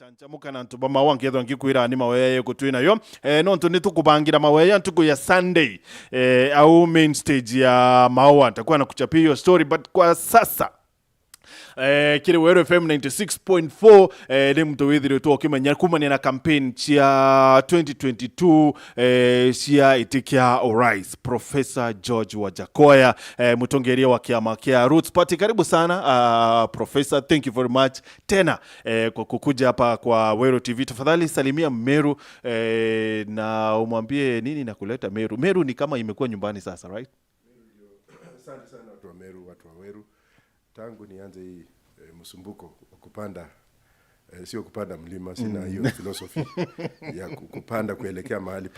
chanchamuka na ntuba mawangetho ngikwira ni maweye gutwina yo no ntu nitukubangira maweye ntuku ya Sunday au main stage ya mawa ntakuwa nakuchapia hiyo story, but kwa sasa kile Wero FM 96.4 ni mtu withiri tu okimenya kumania na campaign chia 2022 chia itikia URAIS Professor George Wajackoyah MUTONGERIA wa kiama kia Roots Party. Karibu sana Professor, thank you very much tena kwa kukuja hapa kwa Wero TV. Tafadhali salimia Meru na umwambie nini na kuleta Meru. Meru ni kama imekuwa nyumbani sasa, right? Asante sana watu wa Meru, watu wa Weru. Tangu nianze hii msumbuko kupanda sio kupanda mlima, sina hiyo philosophy ya kupanda kuelekea mahali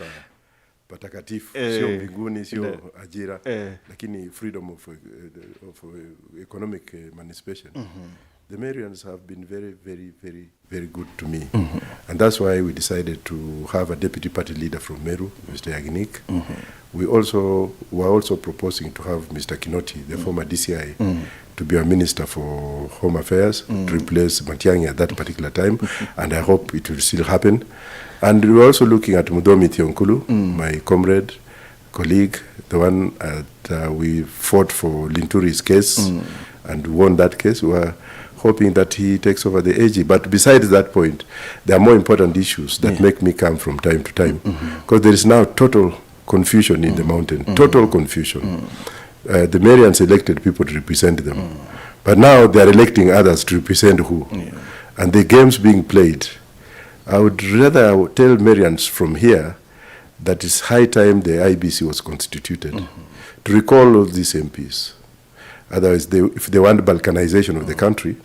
patakatifu, sio mbinguni, sio ajira, lakini freedom of economic emancipation. The Marians have been very, very, very, very good to me. And that's why we decided to have a deputy party leader from Meru, Mr. Yaginik. We were also proposing to have Mr. Kinoti, the former DCI, to be our Minister for Home Affairs, to replace Matiang'i at that particular time. And I hope it will still happen. And we were also looking at Mudomi Thionkulu, my comrade, colleague, the one that we fought for Linturi's case and won that case. We were hoping that he takes over the AG. But besides that point, there are more important issues that make me come from time to time. Because there is now total confusion in the mountain, total confusion. The Marians elected people to represent them. But now they are electing others to represent who? And the games being played. I would rather tell Marians from here that it's high time the IBC was constituted to recall all these MPs. Otherwise, if they want balkanization of the country,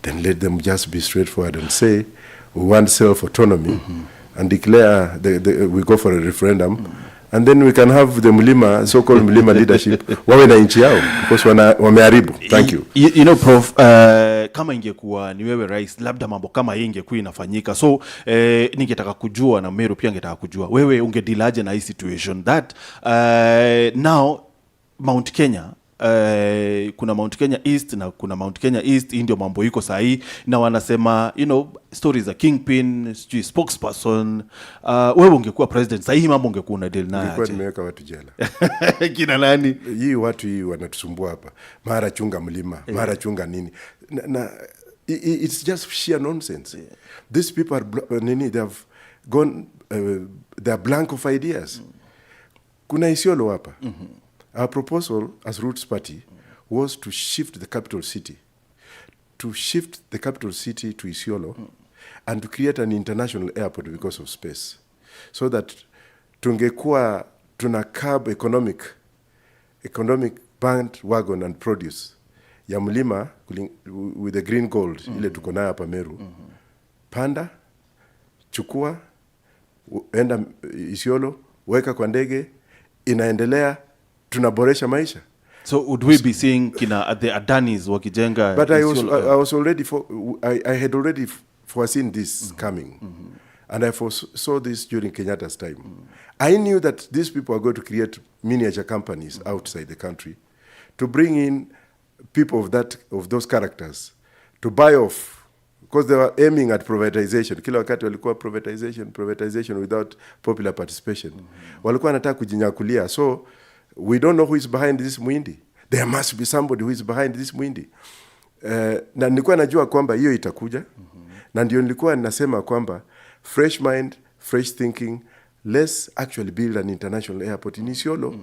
then let them just be straightforward and say, we want self-autonomy, and declare, we go for a referendum, and then we can have the Mlima, so-called Mlima leadership, wawe na nchi yao, because wameharibu. Thank you. You know, Prof, kama ingekuwa ni wewe rais, labda mambo kama hii ingekuwa inafanyika. So, ningetaka kujua, na Meru pia ningetaka kujua, wewe ungedilaje na hii situation that now Mount Kenya, kuna Mount Kenya East na kuna Mount Kenya East, ndio mambo iko sahi, na wanasema, you know, stories za kingpin, spokesperson. Wewe ungekuwa president sahi, mambo ungekuwa unadeal nayo. Nilikuwa nimeweka watu jela. Kina nani? Hii watu hii wanatusumbua hapa. Mara chunga mlima, mara chunga nini. It's just sheer nonsense. These people are they have gone, they are blank of ideas. Kuna Isiolo hapa. Our proposal as Roots Party was to shift the capital city. To shift the capital city to Isiolo and to create an international airport because of space. So that tungekuwa tuna curb economic bandwagon and produce ya mlima with the green gold ile tuko nayo hapa Meru. Panda, chukua, enda Isiolo, weka kwa ndege, inaendelea, tunaboresha maisha. So would we be seeing kina the Adanis wakijenga? But I had already foreseen this coming. And I saw this during Kenyatta's time. I knew that these people are going to create miniature companies outside the country to bring in people of those characters to buy off, because they were aiming at privatization. Kila wakati walikuwa privatization without popular participation. Walikuwa wanataka kujinyakulia. So we don't know who is behind this Muindi. There must be somebody who is behind this Muindi. Na nilikuwa najua kwamba hiyo itakuja. Na ndio nilikuwa nasema kwamba fresh mind, fresh thinking, let's actually build an international airport in Isiolo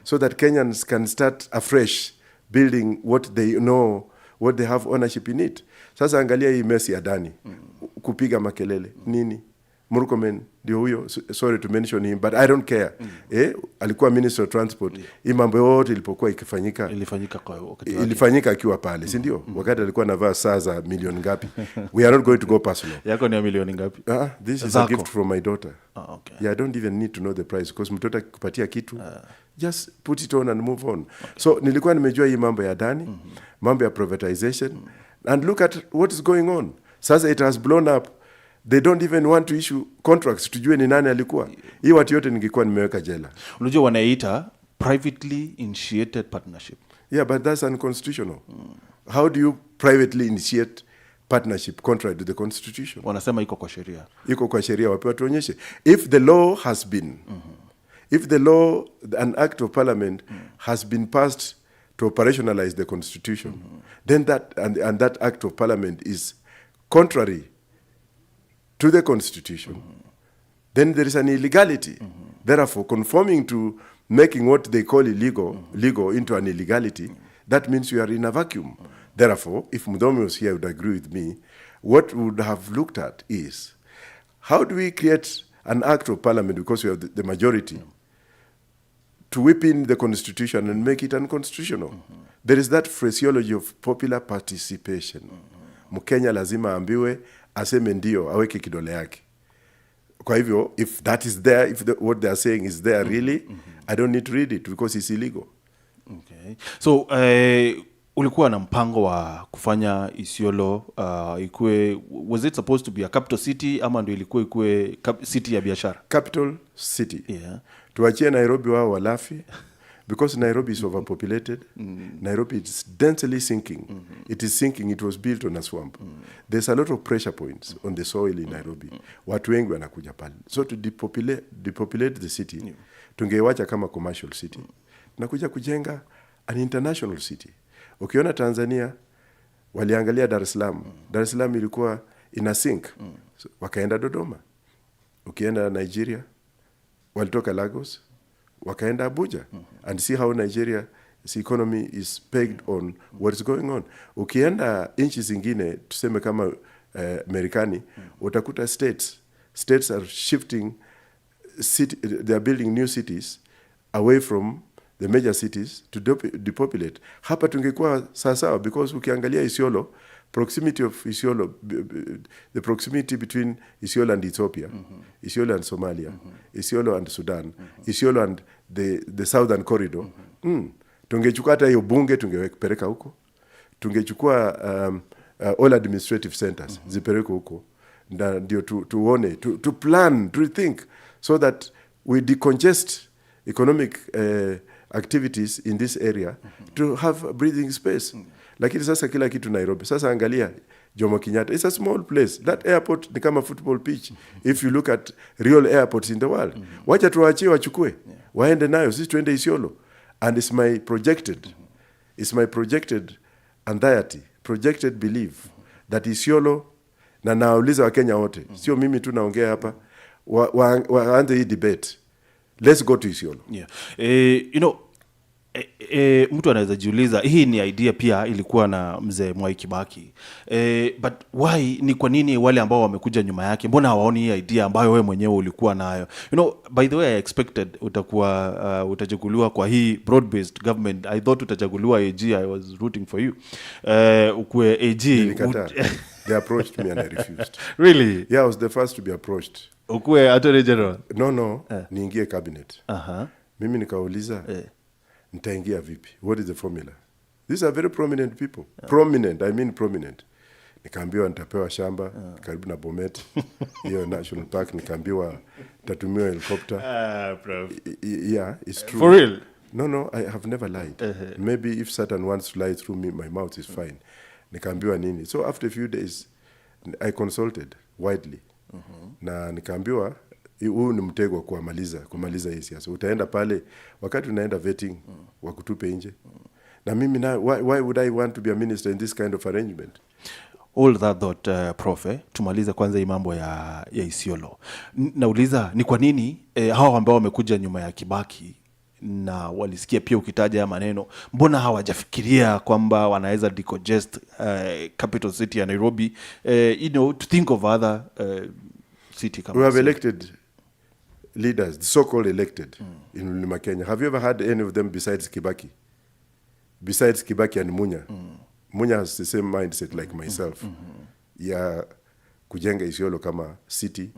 so that Kenyans can start afresh building what they know, what they have ownership in it. Sasa angalia hii mesi ya Dani, kupiga makelele, nini? Murkomen, ndio huyo, sorry to mention him, but I don't care. Alikuwa Minister of Transport. Hii mambo yote ilipokuwa ikifanyika. Ilifanyika akiwa pale, si ndio? Wakati alikuwa anavaa saa za milioni ngapi. We are not going to go personal. Yako ni milioni ngapi? This is a gift from my daughter. Okay. Yeah, I don't even need to know the price, because mtoto kupatia kitu, just put it on and move on. So nilikuwa nimejua hii mambo ya Dani, mambo ya privatization, and look at what is going on. Sasa it has blown up. They don't even want to issue contracts tujue ni nani alikuwa. Hii watu yote ningekuwa nimeweka jela. Unajua wanaita privately initiated partnership. Yeah, but that's unconstitutional. How do you privately initiate partnership contrary to the constitution. Wanasema iko kwa sheria. Iko kwa sheria, wapewa tuonyeshe. If the law has been, if the law, an act of parliament has been passed to operationalize the constitution, then that, and that act of parliament is contrary to the constitution, then there is an illegality. Therefore, conforming to making what they call illegal, legal into an illegality, that means you are in a vacuum. Therefore, if Mudomi was here, would agree with me, what we would have looked at is, how do we create an act of parliament, because we have the majority, to whip in the constitution and make it unconstitutional? There is that phraseology of popular participation. Mkenya lazima ambiwe, aseme ndio, aweke kidole yake. Kwa hivyo, if that is there, if what they are saying is there really, I don't need to read it because it's illegal. Okay. So, ulikuwa na mpango wa kufanya Isiolo ikue, was it supposed to be a capital city ama ndio ilikuwa ikue city ya biashara? Capital city. Yeah. Tuachie Nairobi wao walafi, because Nairobi is overpopulated. Nairobi is densely sinking. It is sinking. It was built on a swamp. There's a lot of pressure points on the soil in Nairobi. Watu wengi wanakuja pale. So to depopulate the city, tungeiwacha kama commercial city. Nakuja kujenga an international city. Ukiona Tanzania, waliangalia Dar es Salaam. Dar es Salaam ilikuwa ina sink. So, wakaenda Dodoma. Ukienda Nigeria, walitoka Lagos, wakaenda Abuja. And see how Nigeria's economy is pegged on what is going on. Ukienda nchi zingine, tuseme kama Marekani, utakuta states are shifting, they are building new cities away from the major cities to depopulate. Hapa tungekuwa sawa, because ukiangalia Isiolo, proximity of Isiolo, the proximity between Isiolo and Ethiopia, Isiolo and Somalia, Isiolo and Sudan, Isiolo and the southern corridor, tungechukua hata hiyo bunge tungepeleka huko, tungechukua all administrative centers zipeleke huko, ndio tuone, to plan, to think, so that we decongest economic activities in this area to have a breathing space. Lakini sasa kila kitu Nairobi. Sasa angalia Jomo Kenyatta, it's a small place. That airport ni kama football pitch. If you look at real airports in the world, wacha tuwaachie wachukue, waende nayo, sisi tuende Isiolo. And it's my projected anxiety, projected belief that Isiolo, na nauliza Wakenya wote, sio mimi tu naongea hapa, waanze hii debate. Let's go to Isiolo. Yeah. You know, mtu anaweza jiuliza, hii ni idea pia ilikuwa na mzee Mwai Kibaki. But why, ni kwa nini wale ambao wamekuja nyuma yake, mbona hawaoni hii idea ambayo wewe mwenyewe ulikuwa nayo? You know, by the way, I expected utachaguliwa kwa hii broad-based government. I thought utachaguliwa AG. I was rooting for you. Ukue AG. They approached me and I refused. Really? Yeah, I was the first to be approached. Ukue Attorney General? No. Niingie cabinet. Mimi nikauliza, nitaingia vipi? What is the formula? These are very prominent people. Prominent, I mean prominent. Nikaambiwa nitapewa shamba karibu na Bomet, hiyo national park. Nikaambiwa nitatumiwa helicopter. Prof. Yeah, it's true. For real? No, I have never lied. Maybe if Satan wants to lie through me, my mouth is fine. Nikaambiwa nini? So after a few days, I consulted widely. Na nikaambiwa, huu ni mtego kumaliza hii siasa. Utaenda pale, wakati unaenda vetting, wakutupe nje. Na mimi na, why would I want to be a minister in this kind of arrangement? All that thought, Prof, tumalize kwanza hii mambo ya Isiolo. Nauliza, ni kwa nini hao ambao wamekuja nyuma ya Kibaki na walisikia pia ukitaja ya maneno, mbona hawajafikiria kwamba wanaweza decongest capital city ya Nairobi, you know, to think of other city kama we have elected leaders, the so-called elected in Mlima Kenya. Have you ever had any of them besides Kibaki? Besides Kibaki and Munya? Munya has the same mindset like myself. Ya kujenga Isiolo kama city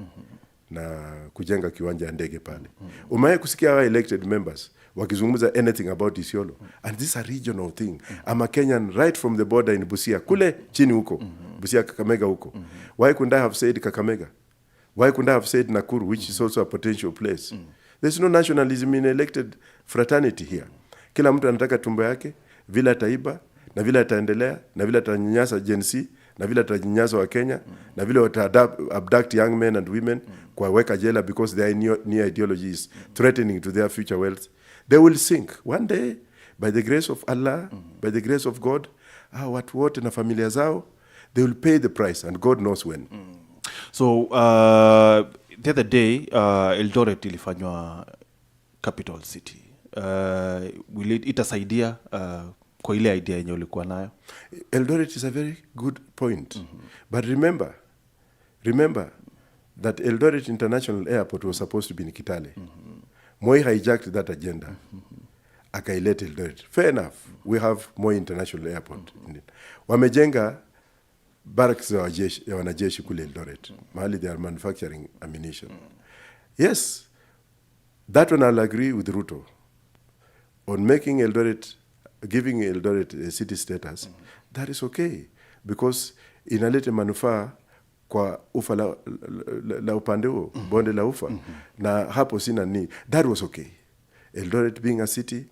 na kujenga kiwanja ya ndege pale. Umewahi kusikia hawa elected members wakizungumza anything about Isiolo? And this is a regional thing. I'm a Kenyan right from the border in Busia. Kule chini huko. Busia, Kakamega huko. Why couldn't I have said Kakamega? Why couldn't I have said Nakuru, which is also a potential place? There's no nationalism in elected fraternity here. Kila mtu anataka tumbo yake, vile ataiba, na vile ataendelea, na vile atanyanyasa Gen Z, na vile watanyanyaza wa Kenya, na vile abduct young men and women, kuwaweka jela because their new ideology is threatening to their future wealth, they will sink one day by the grace of Allah, by the grace of God. Watu wote na familia zao, they will pay the price, and God knows when. So the other day Eldoret ilifanywa capital city. Will itasaidia kwa ile idea yenye ulikuwa nayo? Eldoret is a very good point. But remember that Eldoret International Airport was supposed to be in Kitale. Moi hijacked that agenda. Akailete Eldoret. Fair enough. We have Moi International Airport. Wamejenga barracks ya wanajeshi kule Eldoret. Mahali they are manufacturing ammunition. Yes, that one I'll agree with Ruto on making Eldoret, giving Eldoret a city status. That is okay, because inalete manufaa kwa ufa la upande huo, bonde la ufa, na hapo sina ni. That was okay. Eldoret being a city,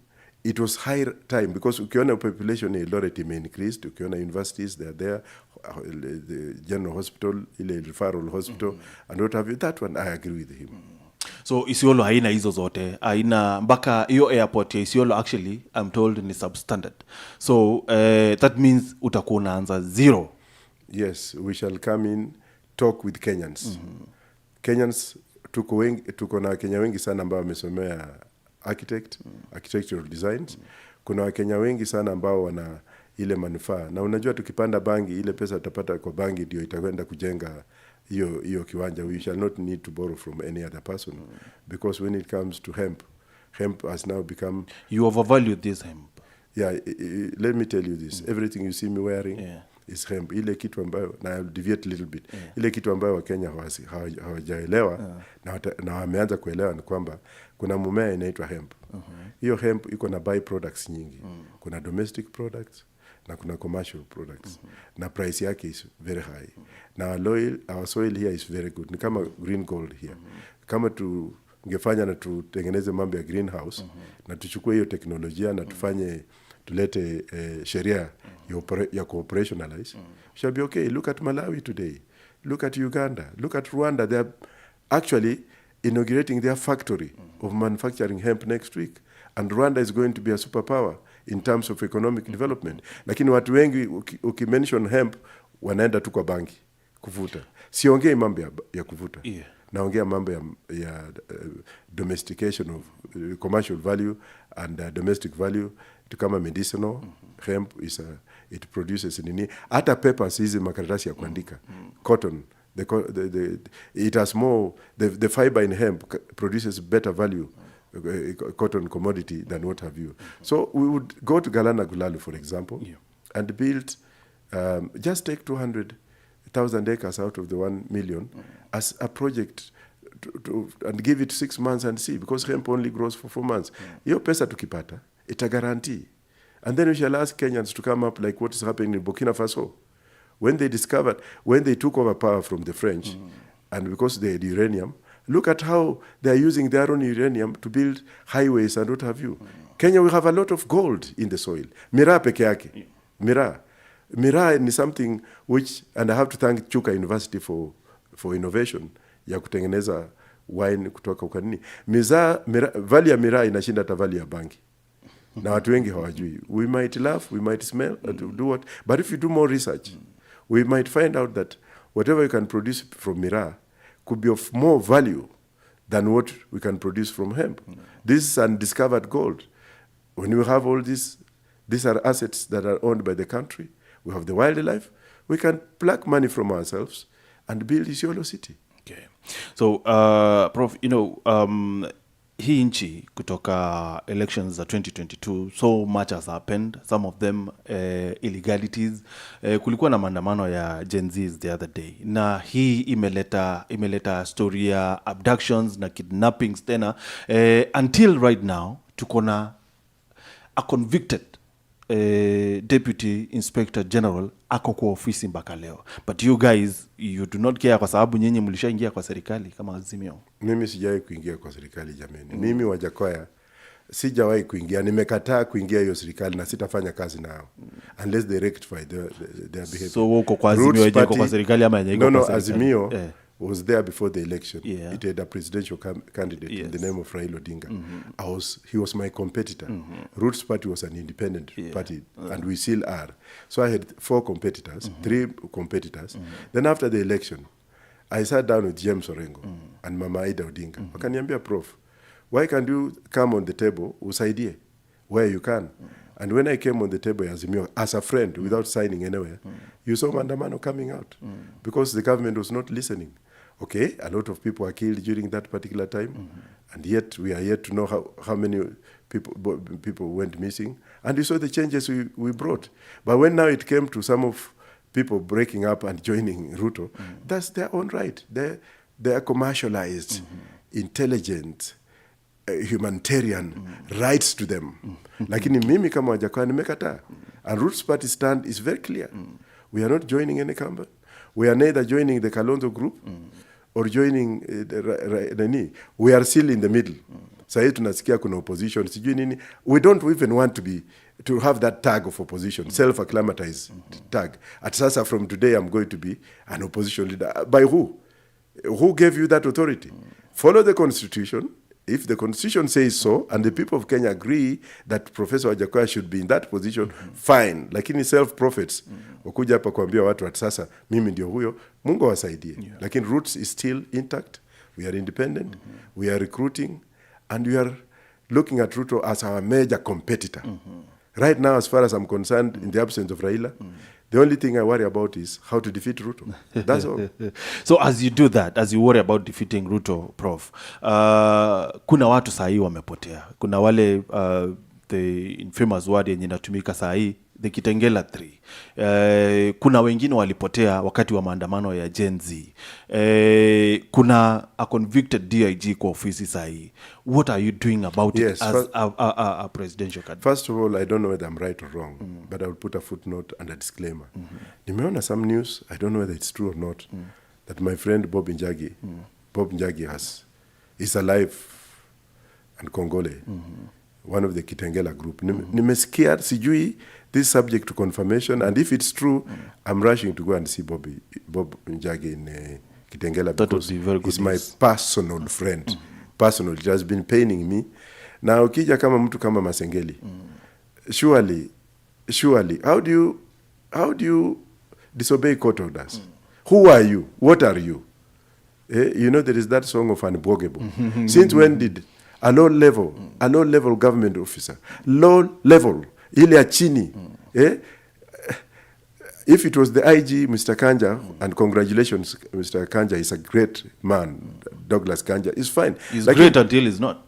it was high time, because ukiona population in Eldoret ime increased, ukiona universities, they are there, the general hospital, ile referral hospital, and what have you. That one I agree with him. So Isiolo haina hizo zote, haina mpaka hiyo airport ya Isiolo actually I'm told ni substandard. So that means utakuwa unaanza zero. Yes, we shall come in, talk with Kenyans. Kenyans tuko na Kenya wengi sana ambao wamesomea architectural designs. Kuna Wakenya wengi sana ambao wana ile manufaa. Na unajua tukipanda bangi, ile pesa tutapata kwa bangi ndio itakwenda kujenga hiyo kiwanja. We shall not need to borrow from any other person, because when it comes to hemp has now become... You overvalue this hemp. Yeah, let me tell you this. Everything you see me wearing is hemp. Ile kitu ambayo, na I'll deviate a little bit. Ile kitu ambayo Wakenya hawajaelewa na wameanza kuelewa ni kwamba kuna mmea inaitwa hemp. Hiyo hemp iko na byproducts nyingi. Kuna domestic products na kuna commercial products. Na price yake is very high. Na our soil here is very good. Ni kama green gold here. Kama tungefanya na tutengeneze mambo ya greenhouse, na tuchukue hiyo teknolojia na tulete sheria ya operationalize, shall be okay. Look at Malawi today. Look at Uganda. Look at Rwanda. They are actually inaugurating their factory of manufacturing hemp next week. And Rwanda is going to be a superpower in terms of economic development. Lakini watu wengi ukimention hemp wanaenda tu kwa banki kuvuta. Siongei mambo ya kuvuta. Naongea mambo ya domestication of commercial value and domestic value to kama medicinal. Hemp it produces nini. Hata papers hizi makaratasi ya kuandika. Cotton. It has more, the fiber in hemp produces better value cotton commodity than what have you. So we would go to Galana Gulalu, for example, and build, just take 200,000 acres out of the 1 million as a project and give it 6 months and see, because hemp only grows for 4 months. Hiyo pesa tukipata, ita guarantee. And then we shall ask Kenyans to come up like what is happening in Burkina Faso. When they took over power from the French, and because they had uranium, look at how they are using their own uranium to build highways and what have you. Kenya, we have a lot of gold in the soil. Miraa peke yake. Miraa is something which, and I have to thank Chuka University for innovation ya kutengeneza wine kutoka ukanini. Value ya miraa inashinda hata value ya bangi. Na watu wengi hawajui. We might laugh, we might smell, do what, but if you do more research, we might find out that whatever you can produce from miraa could be of more value than what we can produce from hemp. This is undiscovered gold. When we have all these are assets that are owned by the country. We have the wildlife. We can pluck money from ourselves and build Isiolo city. Okay. So, Prof, hii nchi kutoka elections za 2022, so much has happened, some of them illegalities. Kulikuwa na maandamano ya Gen Zs the other day, na hii imeleta story ya abductions na kidnappings tena. Until right now tuko na a convicted Deputy Inspector General ako kwa ofisi mpaka leo. But you guys, you do not care kwa sababu nyinyi mlishaingia kwa serikali kama Azimio. Mimi sijawahi kuingia kwa serikali jameni. Mimi Wajackoyah sijawahi kuingia, nimekataa kuingia hiyo serikali na sitafanya kazi nao unless they rectify their behavior. So uko kwa Azimio yenyewe kwa serikali ama yenyewe kwa serikali? No, Azimio was there before the election. It had a presidential candidate in the name of Raila Odinga. He was my competitor. Roots Party was an independent party, and we still are. So I had 4 competitors, 3 competitors. Then after the election, I sat down with James Orengo and Mama Aida Odinga. Wakaniambia, Prof, why can't you come on the table, usaidie, where you can? And when I came on the table as a friend, without signing anywhere, you saw Mandamano coming out because the government was not listening. Okay, a lot of people were killed during that particular time, and yet we are yet to know how many people went missing. And you saw the changes we brought. But when now it came to some of people breaking up and joining Ruto, that's their own right. They are commercialized, intelligent, humanitarian rights to them. Lakini mimi kama Wajackoyah nimekataa. And Roots Party stand is very clear. We are not joining any campaign. We are neither joining the Kalonzo group or joining the we are still in the middle. Sasa tunasikia kuna opposition, sijui nini. We don't even want to have that tag of opposition, self-acclimatized tag. At sasa from today I'm going to be an opposition leader. By who? Who gave you that authority? Follow the constitution. If the constitution says so, and the people of Kenya agree that Professor Wajackoyah should be in that position, fine. Lakini self-prophets, wakuja hapa kuambia watu at sasa, mimi ndio huyo, Mungu awasaidie. Lakini Roots is still intact. We are independent. We are recruiting. And we are looking at Ruto as our major competitor. Right now, as far as I'm concerned, in the absence of Raila, the only thing I worry about is how to defeat Ruto. That's all. So as you do that, as you worry about defeating Ruto, Prof, kuna watu sahi wamepotea. Kuna wale the infamous word yenye inatumika sahi, the Kitengela 3. Kuna wengine walipotea wakati wa maandamano ya Gen Z. Kuna a convicted DIG kwa ofisi sahi. What are you doing about it as a presidential candidate? First of all, I don't know whether I'm right or wrong, but I will put a footnote and a disclaimer. Nimeona some news, I don't know whether it's true or not, that my friend Bob Njagi is alive and Congole, one of the Kitengela group. Nimesikia, sijui, this subject to confirmation, and if it's true, I'm rushing to go and see Bob Njagi in Kitengela because he's my personal friend. Personal, it has been paining me. Now, ukija kama mtu kama Masengeli, surely, how do you disobey court orders? Who are you? What are you? You know, there is that song of Unbogable. Since when did a low-level government officer, low-level, ile chini, if it was the IG, Mr. Kanja, and congratulations, Mr. Kanja is a great man, Douglas Kanja, is fine. He's like great until he's not.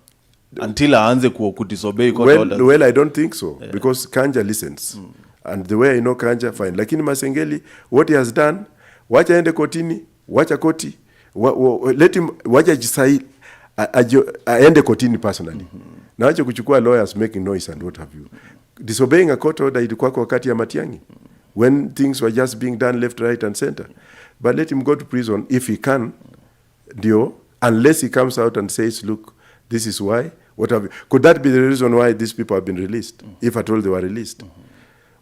Until aanze kudisobey court orders. Well, I don't think so, because Kanja listens. And the way I know Kanja, fine. Lakini Masengeli, what he has done, wacha ende kotini, wacha koti, let him, wacha jisai, aende kotini personally. Na wacha kuchukua lawyers making noise and what have you. Disobeying a court order ilikuwa kwa wakati ya Matiang'i, when things were just being done left, right, and center. But let him go to prison if he can, unless he comes out and says, look, this is why, what have you. Could that be the reason why these people have been released, if at all they were released?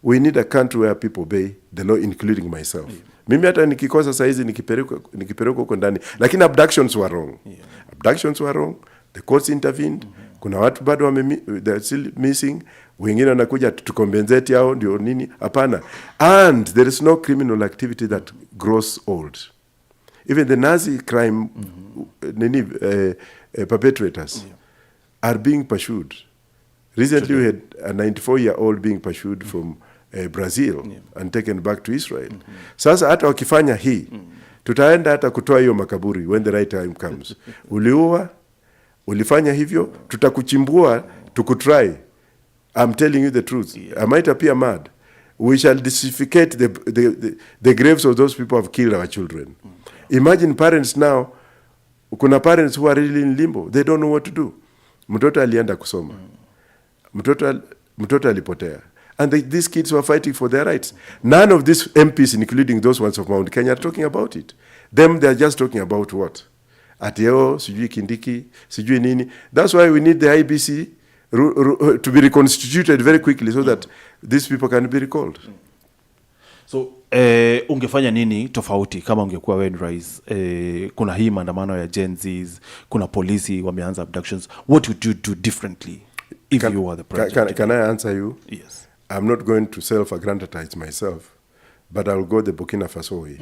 We need a country where people obey the law, including myself. Mimi hata nikikosa saizi nikipelekwa huko ndani. Lakini abductions were wrong. Abductions were wrong. The courts intervened. Kuna watu bado they're still missing. Wengine wanakuja to compensate yao ndio nini? Hapana. And there is no criminal activity that grows old. Even the Nazi crime perpetrators are being pursued. Recently we had a 94-year-old being pursued from Brazil and taken back to Israel. Sasa hata wakifanya hii, tutaenda hata kutoa hiyo makaburi when the right time comes. Uliua, ulifanya hivyo, tutakuchimbua, tukutry. I'm telling you the truth. I might appear mad. We shall deisificate the graves of those people who have killed our children. Imagine parents now, kuna parents who are really in limbo. They don't know what to do. Mtoto alienda kusoma. Mtoto alipotea. And these kids were fighting for their rights. None of these MPs, including those ones of Mount Kenya, are talking about it. Them, they are just talking about what? Ateo, sijui Kindiki, sijui nini. That's why we need the IBC to be reconstituted very quickly so that these people can be recalled. So ungefanya nini tofauti kama ungekuwa wewe rais? Kuna hii maandamano ya Gen Zs, kuna polisi wameanza abductions. What would you do differently if you were the president? Can I answer you? Yes. I'm not going to self-aggrandize myself, but I will go the Burkina Faso way.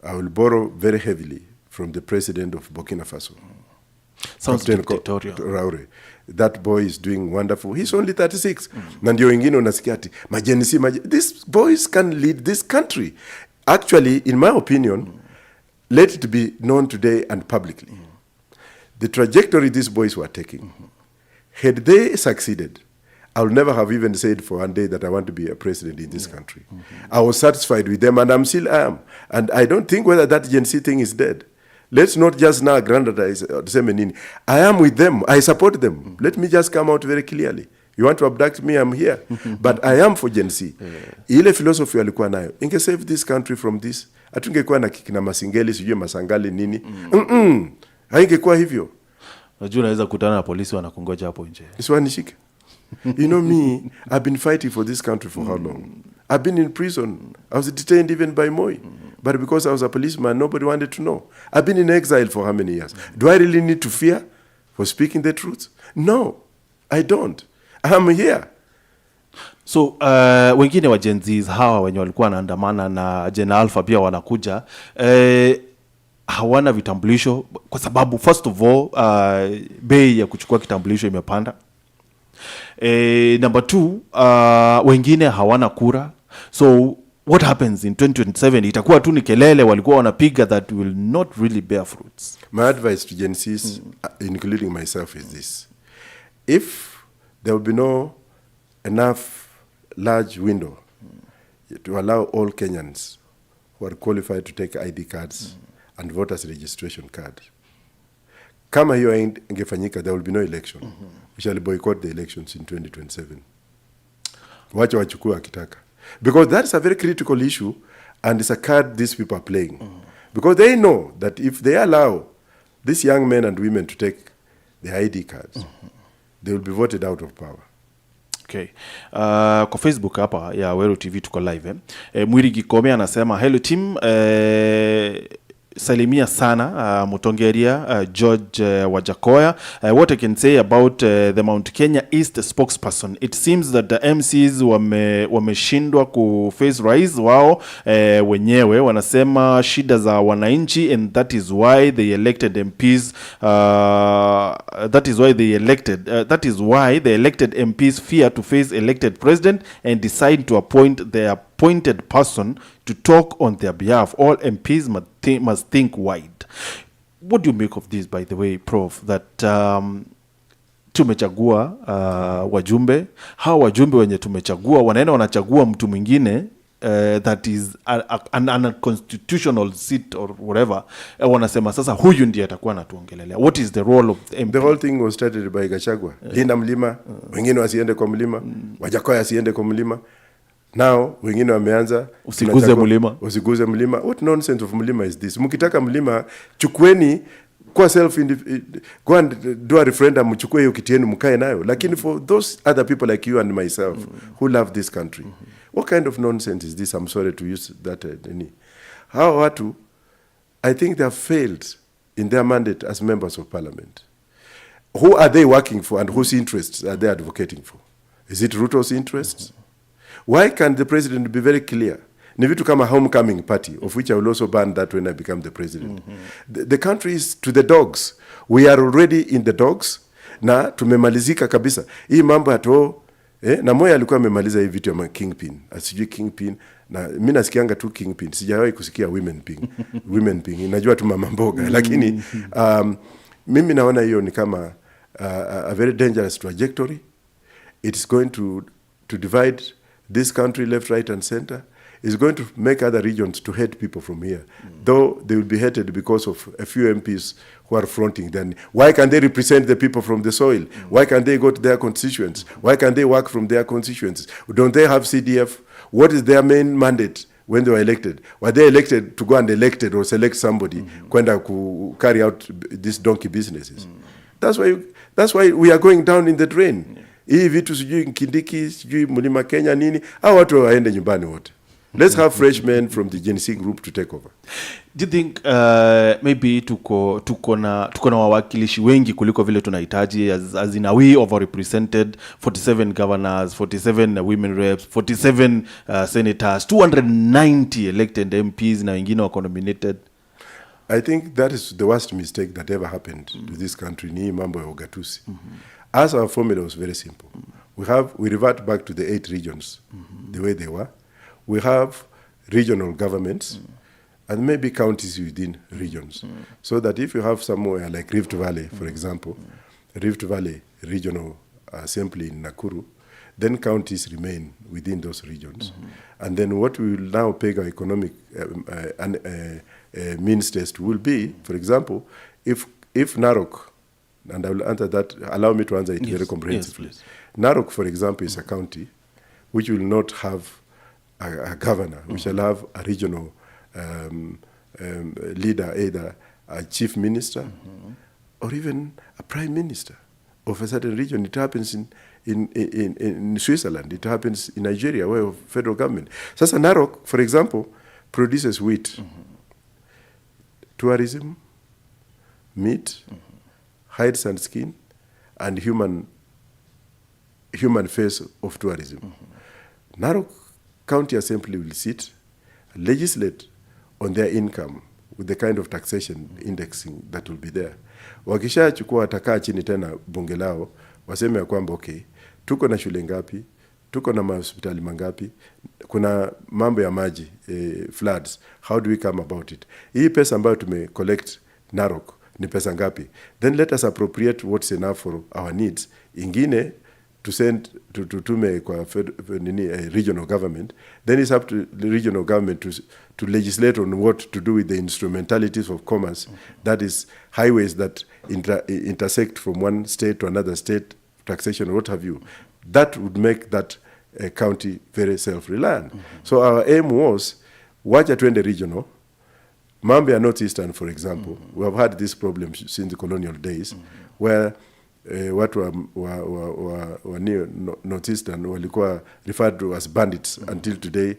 I will borrow very heavily from the president of Burkina Faso. Sounds Captain dictatorial. Rwaria. That boy is doing wonderful. He's only 36. Na ndio wengine unasikia ati majenisi. These boys can lead this country. Actually, in my opinion, let it be known today and publicly. The trajectory these boys were taking, had they succeeded, I would never have even said for one day that I want to be a president in this country. I was satisfied with them, and I am. And I don't think whether that Gen Z thing is dead. Let's not just now aggrandize I am with them. I support them. Let me just come out very clearly. You want to abduct me, I'm here. But I am for Gen Z. Ile philosophy walikuwa nayo, inge save this country from this. Atungekuwa na kikina masingeli, sijue masangali nini. Haingekuwa hivyo. Unajua unaweza kutana na polisi wanakungoja hapo nje. Isiwanishike. You know me, I've been fighting for this country for how long? I've been in prison. I was detained even by Moi. But because I was a policeman, nobody wanted to know. I've been in exile for how many years? Do I really need to fear for speaking the truth? No, I don't. I'm here. So wengine wa Gen Zs hawa wenye walikuwa wanaandamana na Gen Alpha pia wanakuja hawana vitambulisho kwa sababu first of all bei ya kuchukua kitambulisho imepanda. Number 2, wengine hawana kura. So what happens in 2027? Itakuwa tu ni kelele walikuwa wanapiga that will not really bear fruits. My advice to Gen Zs, including myself, is this. If there will be no enough large window to allow all Kenyans who are qualified to take ID cards and voters registration card, kama hiyo ingefanyika, there will be no election. We shall boycott the elections in 2027. Wacha wachukua akitaka. Because that's a very critical issue, and it's a card these people are playing. Because they know that if they allow these young men and women to take the ID cards, they will be voted out of power. Okay. Kwa Facebook hapa ya Weru TV tuko live. Mwiri Gikome anasema hello team, salimia sana MUTONGERIA, George Wajackoyah. What I can say about the Mount Kenya East spokesperson, it seems that the MCs wameshindwa kuface rise wao wenyewe. Wanasema shida za wananchi, and that is why they elected MPs. That is why the elected MPs fear to face elected president and decide to appoint their appointed person to talk on their behalf. All MPs must think wide. What do you make of this, by the way, Prof, that tumechagua wajumbe, hawa wajumbe wenye tumechagua wanaenda wanachagua mtu mwingine that is an unconstitutional seat or whatever, wanasema sasa huyu ndiye atakuwa anatuongelelea. What is the role of the MP? The whole thing was started by Gachagua. Linda mlima, wengine wasiende kwa mlima, Wajackoyah asiende kwa mlima. Now wengine wameanza usiguze mlima. Usiguze mlima. What nonsense of mlima is this? Mkitaka mlima chukweni kwa go and do a referendum, mchukue hiyo kiti yenu mkae nayo. Lakini for those other people like you and myself who love this country, what kind of nonsense is this? I'm sorry to use that. How watu, I think they have failed in their mandate as members of parliament. Who are they working for and whose interests are they advocating for? Is it Ruto's interests? Why can't the president be very clear? Ni vitu kama homecoming party, of which I will also ban that when I become the president. The country is to the dogs. We are already in the dogs. Na tumemalizika kabisa. Hii mambo yato, na Moi alikuwa amemaliza hii vitu ya kingpin. Asijui kingpin. Na mimi nasikianga tu kingpin. Sijawahi kusikia women pin. Najua tu mama mboga. Lakini mimi naona hiyo ni kama a very dangerous trajectory. It's going to divide this country left, right, and center. Is going to make other regions to hate people from here. Though they will be hated because of a few MPs who are fronting. Then why can't they represent the people from the soil? Why can't they go to their constituents? Why can't they work from their constituents? Don't they have CDF? What is their main mandate when they were elected? Were they elected to go and elected or select somebody kwenda carry out these donkey businesses? That's why we are going down in the drain. Hii vitu sijui Kindiki, sijui Mlima Kenya nini, hao watu waende nyumbani wote. Let's have fresh men from the Gen Z group to take over. Do you think maybe tuko na wawakilishi wengi kuliko vile tunahitaji, as in, we overrepresented? 47 governors, 47 women reps, 47 senators, 290 elected MPs na wengine wako nominated. I think that is the worst mistake that ever happened to this country. Ni mambo ya ugatuzi. As our formula was very simple. We revert back to the 8 regions, the way they were. We have regional governments and maybe counties within regions. So that if you have somewhere like Rift Valley, for example, Rift Valley Regional Assembly in Nakuru, then counties remain within those regions. And then what we will now peg our economic means test will be, for example, if Narok, and I will answer that, allow me to answer it very comprehensively. Yes, Narok, for example, is a county which will not have a governor. We shall have a regional leader, either a chief minister or even a prime minister of a certain region. It happens in Switzerland. It happens in Nigeria, where federal government. Sasa Narok, for example, produces wheat, tourism, meat, hides and skin, and human face of tourism. Narok County Assembly will sit, legislate on their income with the kind of taxation indexing that will be there. Wakisha chukua watakaa chini tena bunge lao, waseme ya kwamba okay, tuko na shule ngapi, tuko na hospitali mangapi, kuna mambo ya maji, floods, how do we come about it? Hii pesa ambayo collect Narok ni pesa ngapi? Then let us appropriate what's enough for our needs. Ingine to send to tume kwa regional government. Then it's up to the regional government to legislate on what to do with the instrumentalities of commerce. That is highways that intersect from one state to another state, taxation or what have you. That would make that county very self-reliant. So our aim was, wacha tuende regional. Mambia Northeastern, for example, we have had this problem since the colonial days, where watu wa Northeastern walikuwa referred to as bandits until today,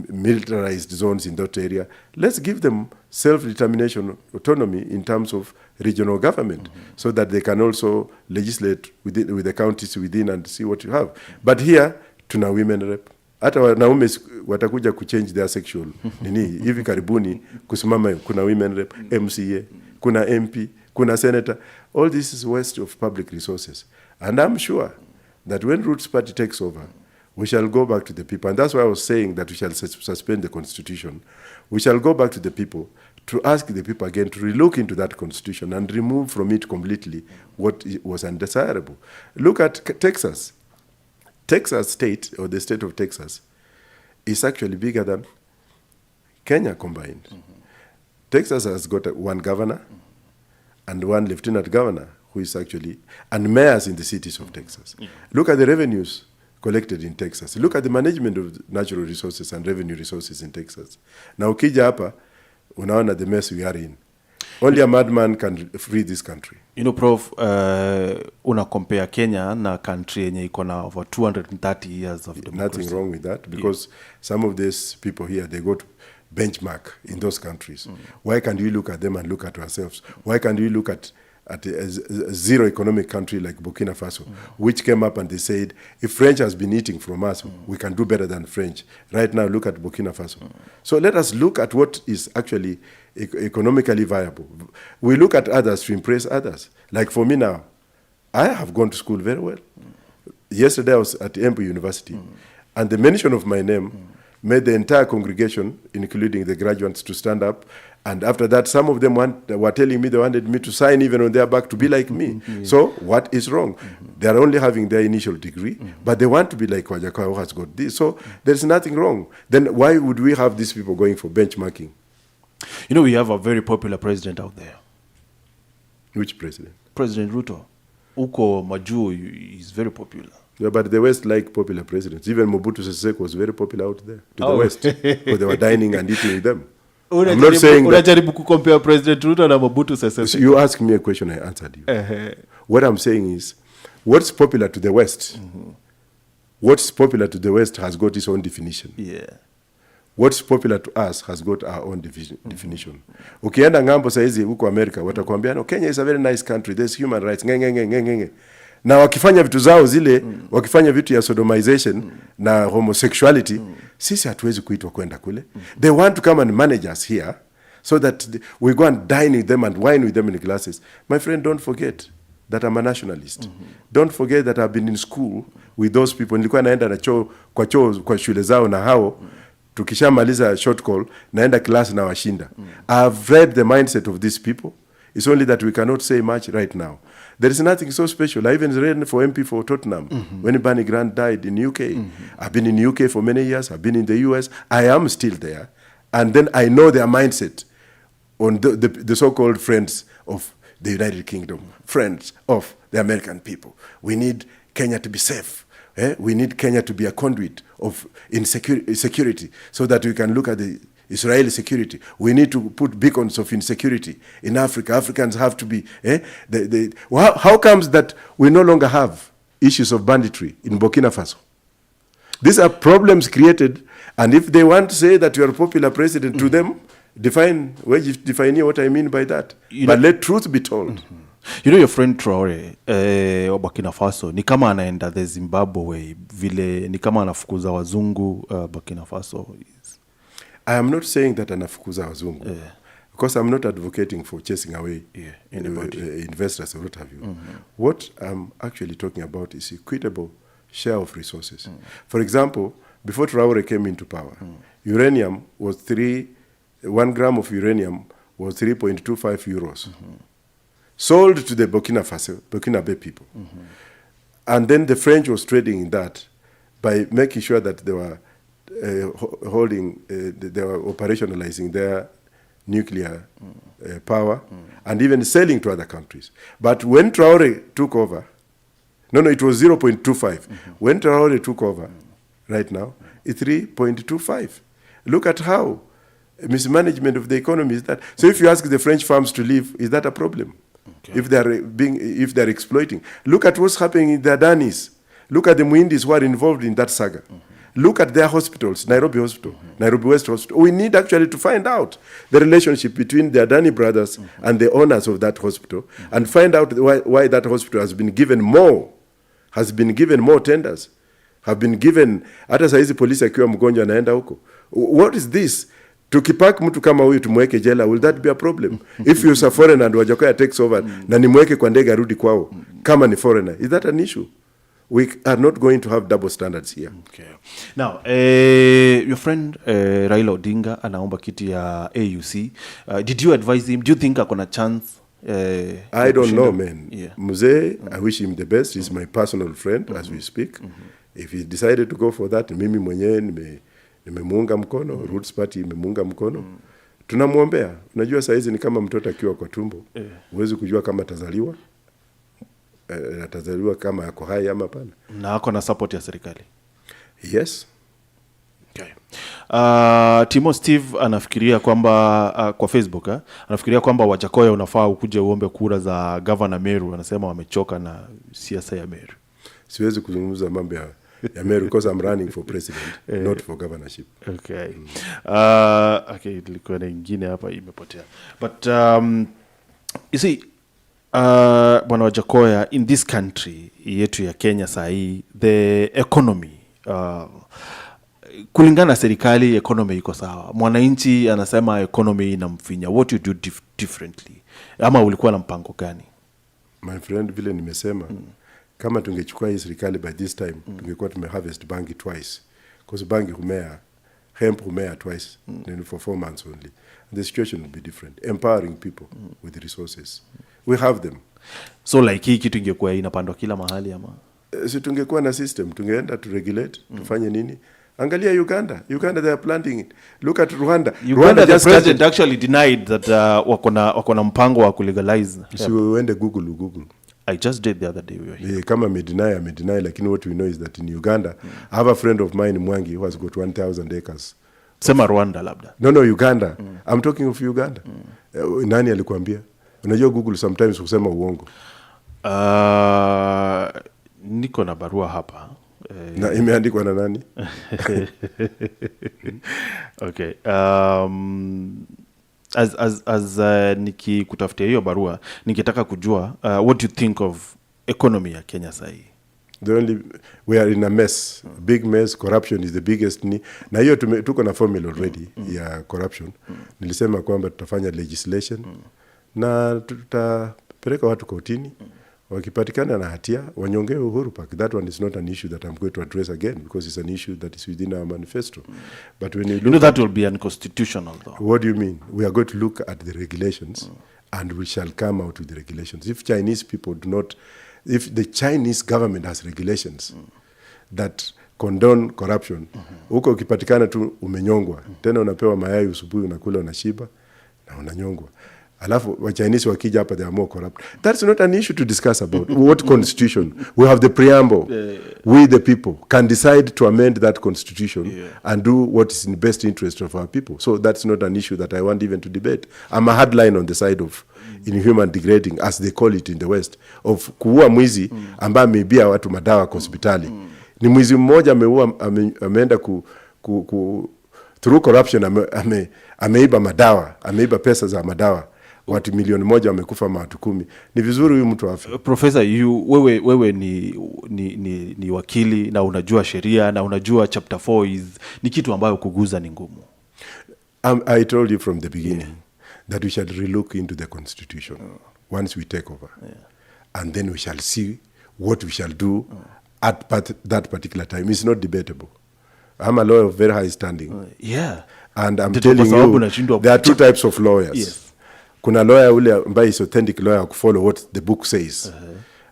militarized zones in that area. Let's give them self-determination, autonomy in terms of regional government, so that they can also legislate with the counties within and see what you have. But here, tuna women rep. Hata wanaume watakuja kuchange their sexual nini hivi karibuni, kusimama kuna women rep, MCA, kuna MP, kuna senator. All this is waste of public resources. And I'm sure that when Roots Party takes over, we shall go back to the people. And that's why I was saying that we shall suspend the constitution. We shall go back to the people to ask the people again to relook into that constitution and remove from it completely what was undesirable. Look at Texas. Texas state, or the state of Texas, is actually bigger than Kenya combined. Texas has got one governor and one lieutenant governor, who is actually, and mayors in the cities of Texas. Look at the revenues collected in Texas. Look at the management of natural resources and revenue resources in Texas. Now, ukija hapa, unaona the mess we are in. Only a madman can free this country. You know, Prof, una compare Kenya na country yenye iko na over 230 years of democracy. Nothing wrong with that, because some of these people here, they go to benchmark in those countries. Why can't we look at them and look at ourselves? Why can't we look at a zero economic country like Burkina Faso, which came up and they said, if French has been eating from us, we can do better than French. Right now, look at Burkina Faso. So let us look at what is actually economically viable. We look at others to impress others. Like for me now, I have gone to school very well. Yesterday I was at Embu University, and the mention of my name made the entire congregation, including the graduates, to stand up. And after that, some of them were telling me they wanted me to sign even on their back to be like me. So what is wrong? They are only having their initial degree, but they want to be like Wajackoyah, who has got this. So there's nothing wrong. Then why would we have these people going for benchmarking? You know, we have a very popular president out there. Which president? President Ruto. Uko Maju is very popular. Yeah, but the West like popular presidents. Even Mobutu Sese Seko was very popular out there to the West, because they were dining and eating with them. I'm not saying that. Unajaribu kucompare President Ruto na Mobutu Sese. So you asked me a question, I answered you. What I'm saying is, what's popular to the West, what's popular to the West has got its own definition. Yeah. What's popular to us has got our own definition. Ukienda ngambo saizi huko Amerika, watakwambia, no, Kenya is a very nice country, there's human rights, ngenge. Na wakifanya vitu zao zile, wakifanya vitu ya sodomization na homosexuality, sisi hatuwezi kuitwa kwenda kule. They want to come and manage us here, so that we go and dine with them and wine with them in glasses. My friend, don't forget that I'm a nationalist. Don't forget that I've been in school with those people. Nilikuwa naenda na kwa shule zao na hao, tukishamaliza short call, naenda class na washinda. I've read the mindset of these people. It's only that we cannot say much right now. There is nothing so special. I even ran for MP for Tottenham when Barney Grant died in UK. I've been in UK for many years. I've been in the US. I am still there. And then I know their mindset on the so-called friends of the United Kingdom, friends of the American people. We need Kenya to be safe. We need Kenya to be a conduit of security, so that we can look at the Israeli security. We need to put beacons of insecurity in Africa. Africans have to be... How comes that we no longer have issues of banditry in Burkina Faso? These are problems created, and if they want to say that you are a popular president, to them, define what I mean by that. But let truth be told. You know your friend Traore wa Burkina Faso ni kama anaenda the Zimbabwe vile, ni kama anafukuza wazungu Burkina Faso. I am not saying that anafukuza wazungu, because I'm not advocating for chasing away investors or what have you. What I'm actually talking about is equitable share of resources. For example, before Traore came into power, uranium was 1 gram of uranium was 3.25 euros. Sold to the Burkinabe people. And then the French was trading in that by making sure that they were they were operationalizing their nuclear power and even selling to other countries. But when Traore took over, it was 0.25. When Traore took over, right now, it's 3.25. Look at how mismanagement of the economy is that. So if you ask the French farms to leave, is that a problem? Okay. If they're exploiting. Look at what's happening in the Adanis. Look at the Muindis who are involved in that saga. Look at their hospitals, Nairobi Hospital, Nairobi West Hospital. We need actually to find out the relationship between the Adani brothers and the owners of that hospital, and find out why that hospital has been given more tenders, have been given, hata saizi polisi akiwa mgonjwa anaenda huko. What is this? Tukipak mtu kama huyu tumweke jela, will that be a problem? If you are foreigner and Wajackoyah takes over, na nimweke kwa ndege arudi kwao, kama ni foreigner, is that an issue? We are not going to have double standards here. Okay. Now, your friend Raila Odinga anaomba kiti ya AUC. Did you advise him? Do you think akona chance? I don't know, man. Yeah. Mzee, I wish him the best. He's my personal friend as we speak. If he decided to go for that, mimi mwenyewe nimemuunga mkono, Roots Party imemuunga mkono. Tunamwombea. Unajua saa hizi ni kama mtoto akiwa kwa tumbo. Huwezi kujua kama atazaliwa. Atazaliwa kama yako hai ama hapana. Na ako na support ya serikali. Yes. Okay. Timo Steve anafikiria kwamba kwa Facebook anafikiria kwamba Wajackoyah unafaa ukuje uombe kura za governor Meru. Anasema wamechoka na siasa ya Meru. Siwezi kuzungumza mambo ya Meru because I'm running for president, not for governorship. Okay. Okay, ilikuwa na nyingine hapa imepotea. But you see, Bwana Wajackoyah, in this country yetu ya Kenya sahi, the economy, kulingana serikali economy iko sawa. Mwananchi anasema economy inamfinya. What you do differently? Ama ulikuwa na mpango gani? My friend, vile nimesema, kama tungechukua hii serikali by this time, tungekuwa tumeharvest bangi twice. Because bangi hemp humea twice, for 4 months only. And the situation would be different. Empowering people with resources. We have them. So like hii kitu ingekuwa inapandwa kila mahali ama? Si tungekuwa na system, tungeenda to regulate, tufanye nini? Angalia Uganda, they are planting it. Look at Rwanda. Rwanda the president actually denied that wakona mpango wa kulegalize. So we went to Google. I just did the other day. We were here. Kama me deny, lakini what we know is that in Uganda, I have a friend of mine, Mwangi, who has got 1,000 acres. Sema Rwanda labda. No, Uganda. I'm talking of Uganda. Nani alikuambia? Unajua Google sometimes husema uongo. Niko na barua hapa. Na imeandikwa na nani? Okay. As nikikutafutia hiyo barua, nikitaka kujua what do you think of economy ya Kenya sahi? We are in a mess, big mess. Corruption is the biggest na hiyo tuko na formula already ya corruption. Nilisema kwamba tutafanya legislation na tutapeleka watu kotini. Wakipatikana na hatia wanyonge Uhuru Park. That one is not an issue that I'm going to address again because it's an issue that is within our manifesto. But when you look that will be unconstitutional though. What do you mean? We are going to look at the regulations and we shall come out with the regulations. If the Chinese government has regulations that condone corruption, huko ukipatikana tu umenyongwa, tena unapewa mayai usubuhi unakula unashiba na unanyongwa. Alafu wa Chinese wakija hapa they are more corrupt. That's not an issue to discuss about. What constitution? We have the preamble. We the people can decide to amend that constitution and do what is in the best interest of our people. So that's not an issue that I want even to debate. I'm a hardline on the side of inhuman degrading, as they call it in the West, of kuua mwizi ambaye ameibia watu madawa kwa hospitali. Ni mwizi mmoja ameenda through corruption ameiba madawa, ameiba pesa za madawa. Watu milioni moja wamekufa, watu 10. Ni vizuri huyu mtu afe. Professor, wewe ni wakili na unajua sheria na unajua chapter 4 ni kitu ambayo kuguza ni ngumu. I told you from the beginning that we shall relook into the constitution once we take over. And then we shall see what we shall do at that particular time. It's not debatable. I'm a lawyer of very high standing. And I'm telling you, there are two types of lawyers. Yes. Kuna lawyer ule ambaye is authentic lawyer who follow what the book says.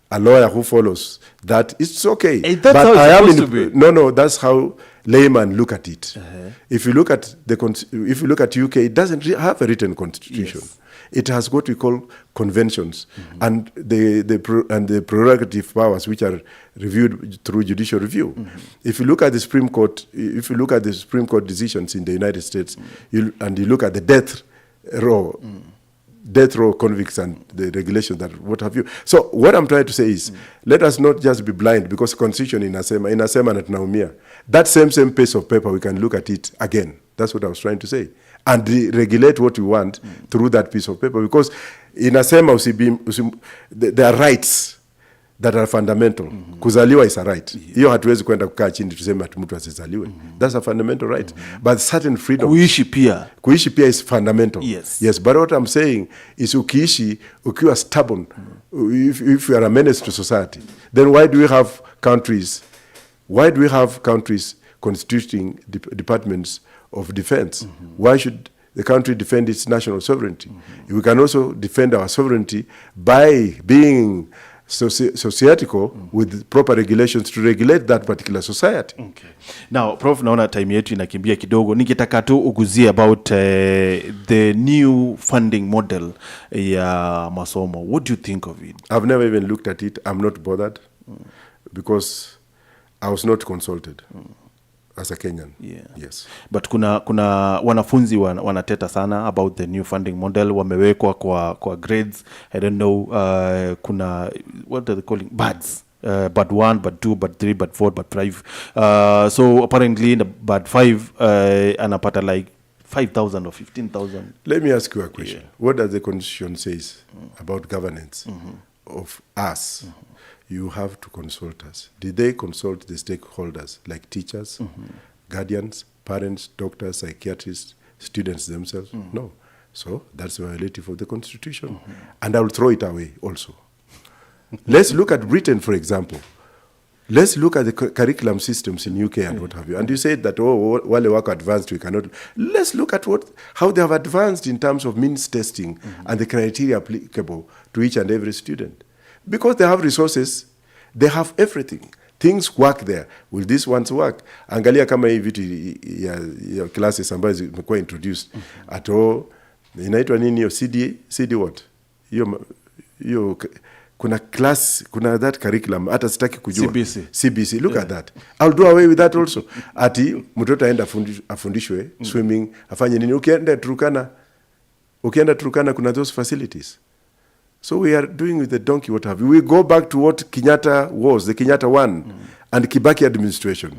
A lawyer who follows that, it's okay. Hey, that's but how it's supposed to be. No, that's how laymen look at it. If you look at UK, it doesn't have a written constitution. Yes. It has what we call conventions and the prerogative powers which are reviewed through judicial review. If you look at the Supreme Court, decisions in the United States, and you look at the death row convicts and the regulations that what have you. So what I'm trying to say is, let us not just be blind because constitution inasema na tunaumia. That same piece of paper, we can look at it again. That's what I was trying to say. And regulate what we want through that piece of paper, because inasema there are rights that are fundamental. Kuzaliwa is a right. Hiyo hatuwezi kwenda kukaa chini tuseme ati mtu asizaliwe. That's a fundamental right. But certain freedom. Kuishi pia is fundamental. Yes, but what I'm saying is ukiishi ukiwa stubborn, if you are a menace to society, then why do we have countries constituting departments of defense? Why should the country defend its national sovereignty? We can also defend our sovereignty by being societical with proper regulations to regulate that particular society. Okay. Now, Prof, naona time yetu inakimbia kidogo. Ningetaka tu uguzie about the new funding model ya masomo. What do you think of it? I've never even looked at it. I'm not bothered because I was not consulted as a Kenyan. Yes. But kuna wanafunzi wanateta sana about the new funding model, wamewekwa kwa grades. I don't know, kuna what are they calling buds, bud 1, bud 2, bud 3, bud 4, bud 5. So apparently in the bud 5 anapata like 5,000 or 15,000. Let me ask you a question. What does the constitution says about governance of us? You have to consult us. Did they consult the stakeholders like teachers, guardians, parents, doctors, psychiatrists, students themselves? No. So that's violative of the constitution. And I will throw it away also. Let's look at Britain, for example. Let's look at the curriculum systems in UK and what have you. And you said that, wale wako advanced, we cannot. Let's look at how they have advanced in terms of means testing and the criteria applicable to each and every student. Because they have resources, they have everything. Things work there. Will these ones work? Angalia kama hii vitu ya classes ambazo zimekuwa introduced. Ato, inaitwa nini hiyo? CD what? Hiyo kuna class, kuna that curriculum, hata sitaki kujua. CBC, look at that. I'll do away with that also. Ati, mtoto aenda afundishwe swimming, afanye nini. Ukienda Turkana, Ukienda Turkana kuna those facilities. So we are doing with the donkey what have you. We go back to what Kenyatta was, the Kenyatta one, and Kibaki administration.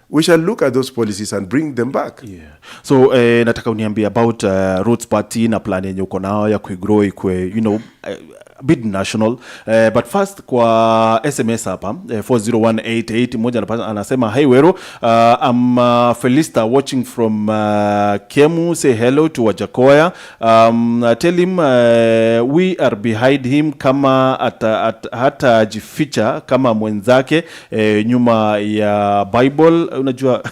We shall look at those policies and bring them back. Yeah. So nataka uniambie about Roots Party na plan yenye uko nao ya kuigrow ikwe, a bit national, but first kwa SMS hapa 40188 mmoja anasema, hey Wero, I'm Felista watching from Kemu, say hello to Wajackoyah, tell him we are behind him kama hata jificha kama mwenzake nyuma ya Bible, unajua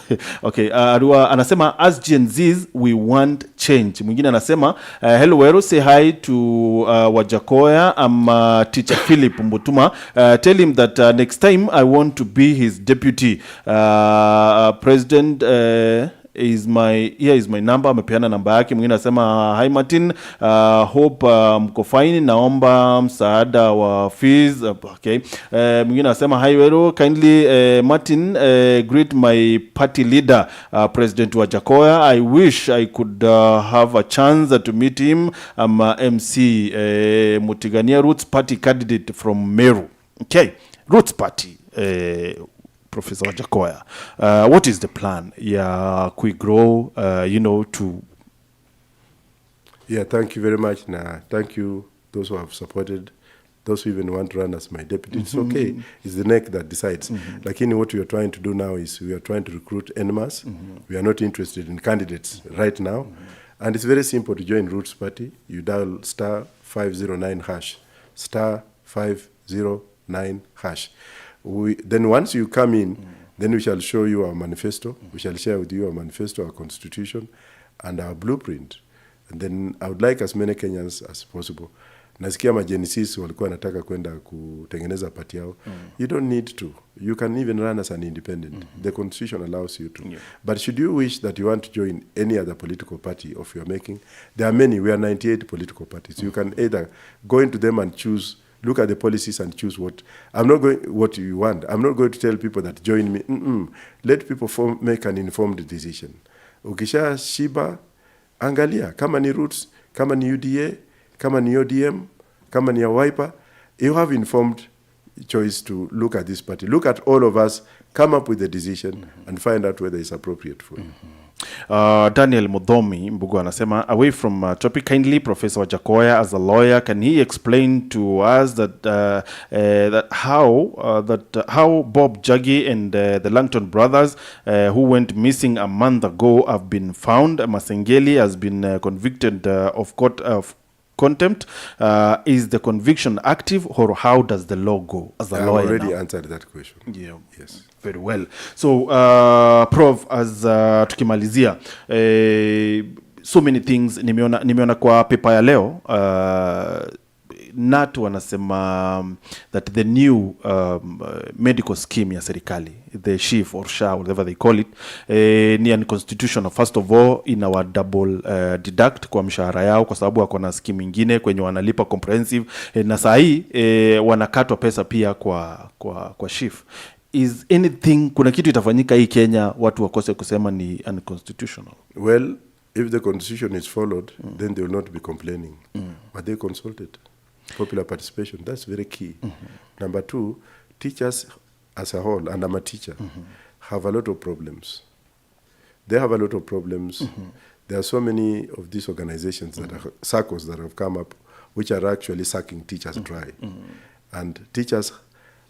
okay. Anasema as Gen Zs we want change. Mwingine anasema hello Wero, say hi to Wajackoyah, I'm teacher Philip Mbutuma, tell him that next time I want to be his deputy. President is my number, amepeana namba yake. Mwingine anasema hi Martin, hope mko fine, naomba msaada wa fees. Okay. Mwingine anasema hi Wero, kindly Martin greet my party leader President Wajackoyah. I wish I could have a chance to meet him. I'm MC Mutigania Roots Party candidate from Meru. Okay, Roots Party, Professor Wajackoyah, what is the plan? Yeah, we grow, to... Yeah, thank you very much. Thank you, those who have supported, those who even want to run as my deputy. It's okay. It's the neck that decides. Lakini what we are trying to do now is we are trying to recruit en masse. We are not interested in candidates right now. And it's very simple to join Roots Party. You dial star 509 hash, star 509 hash. Then once you come in, then we shall show you our manifesto. We shall share with you our manifesto, our constitution, and our blueprint. And then I would like as many Kenyans as possible. Nasikia magenesis walikuwa nataka kwenda kutengeneza party yao. You don't need to. You can even run as an independent. The constitution allows you to. But should you wish that you want to join any other political party of your making, there are many. We are 98 political parties. You can either go into them and choose, look at the policies and choose what. I'm not going what you want. I'm not going to tell people that join me. Let people make an informed decision. Ukisha shiba, angalia. Kama ni Roots, kama ni UDA, kama ni ODM, kama ni Wiper, you have informed choice to look at this party. Look at all of us, come up with a decision and find out whether it's appropriate for you. Daniel Mudhomi Mbugu anasema, away from topic, kindly Professor Wajackoyah as a lawyer, can he explain to us that how Bob Jaggi and the Langton brothers who went missing a month ago have been found? Masengeli has been convicted of court of contempt. Is the conviction active, or how does the law go as a lawyer? I already now answered that question. Yeah. Yes. Very well. So, Prof, as tukimalizia, so many things nimeona kwa pepa ya leo, NATU wanasema that the new medical scheme ya serikali, the SHIF or SHA, whatever they call it, ni unconstitutional. First of all, inawa double deduct kwa mshahara yao, kwa sababu wako na scheme nyingine kwenye wanalipa comprehensive, na saa hii wanakatwa pesa pia kwa SHIF. Is anything, kuna kitu itafanyika hii Kenya watu wakose kusema ni unconstitutional? Well, if the constitution is followed, then they will not be complaining. But they consulted. Popular participation, that's very key. Number two, teachers as a whole, and I'm a teacher, have a lot of problems. They have a lot of problems. There are so many of these organizations that are circles that have come up, which are actually sucking teachers dry. And teachers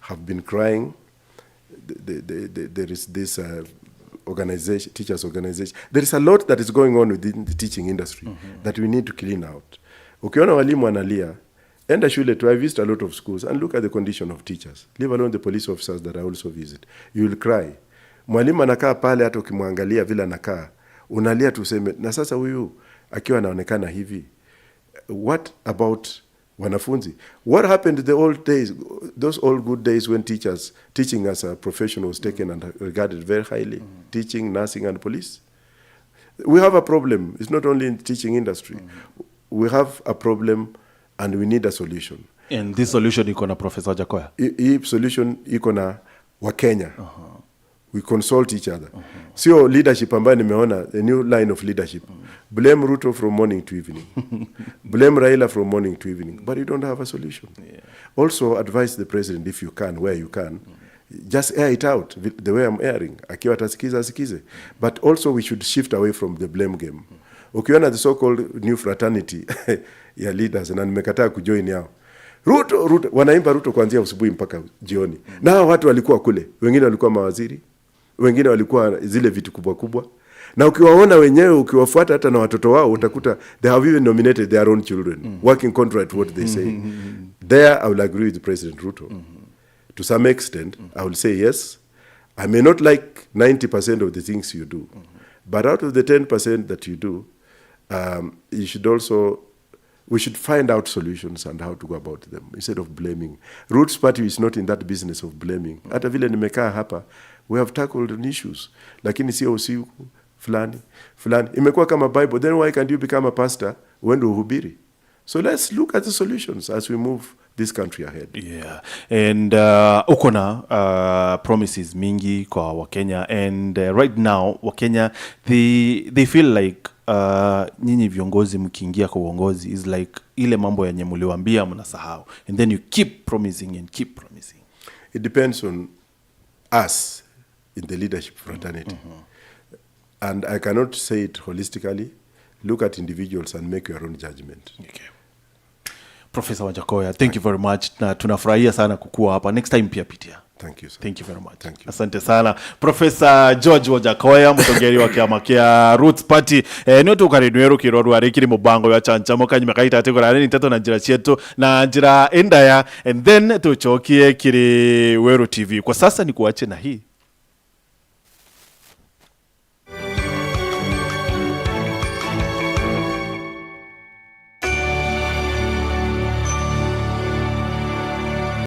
have been crying. There is this organization, teachers organization. There is a lot that is going on within the teaching industry that we need to clean out. Ukiona walimu analia, enda shule to. I visit a lot of schools and look at the condition of teachers. Leave alone the police officers that I also visit. You will cry. Mwalimu anakaa pale, hata ukimwangalia vile anakaa, unalia tuseme, na sasa huyu akiwa anaonekana hivi. What about wanafunzi? What happened to the old days, those old good days when teaching as a profession was taken and regarded very highly, teaching, nursing, and police? We have a problem. It's not only in the teaching industry. We have a problem and we need a solution. And this solution iko na Professor Wajackoyah? Hii solution iko na Wakenya. we consult each other. Sio leadership ambayo nimeona a new line of leadership. Blame Ruto from morning to evening. Blame Raila from morning to evening, but you don't have a solution. Also advise the president, if you can, where you can, just air it out the way I'm airing. Akiwa atasikiza asikize. But also we should shift away from the blame game. Ukiona the so-called new fraternity ya leaders, na nimekataa kujoin yao. Ruto, wanaimba Ruto kuanzia usubuhi mpaka jioni. Na watu walikuwa kule, wengine walikuwa mawaziri, wengine walikuwa zile vitu kubwa kubwa. Na ukiwaona wenyewe, ukiwafuata hata na watoto wao, utakuta they have even nominated their own children, working contrary to what they say. There I will agree with President Ruto. To some extent, I will say yes. I may not like 90% of the things you do, but out of the 10% that you do, you should also, we should find out solutions and how to go about them instead of blaming. Roots Party is not in that business of blaming. Hata vile nimekaa hapa, we have tackled issues. Lakini sio usiku fulani. Imekuwa kama Bible. Then why can't you become a pastor when uhubiri? So let's look at the solutions as we move this country ahead. Yeah. And uko na promises mingi kwa Wakenya, and right now Wakenya they feel like nyinyi viongozi mkiingia kwa uongozi is like ile mambo yenye mliwaambia mnasahau, and then you keep promising and keep promising. It depends on us in the leadership fraternity. And I cannot say it holistically. Look at individuals and make your own judgment. Okay. Professor Wajackoyah, thank you very much. Na tunafurahia sana kukua hapa. Next time pia pitia. Thank you, sir. Thank you very much. Thank you. Asante sana. Professor George Wajackoyah, mutongeri wa kiama kia Roots Party. Niyo tukarinweru kirorwa rikiri mubango ya chanchamo kanyimakaita ategora ni tato na njira chetu na njira endaya, and then tuchokie kiri Weru TV. Kwa sasa ni kuache na hii.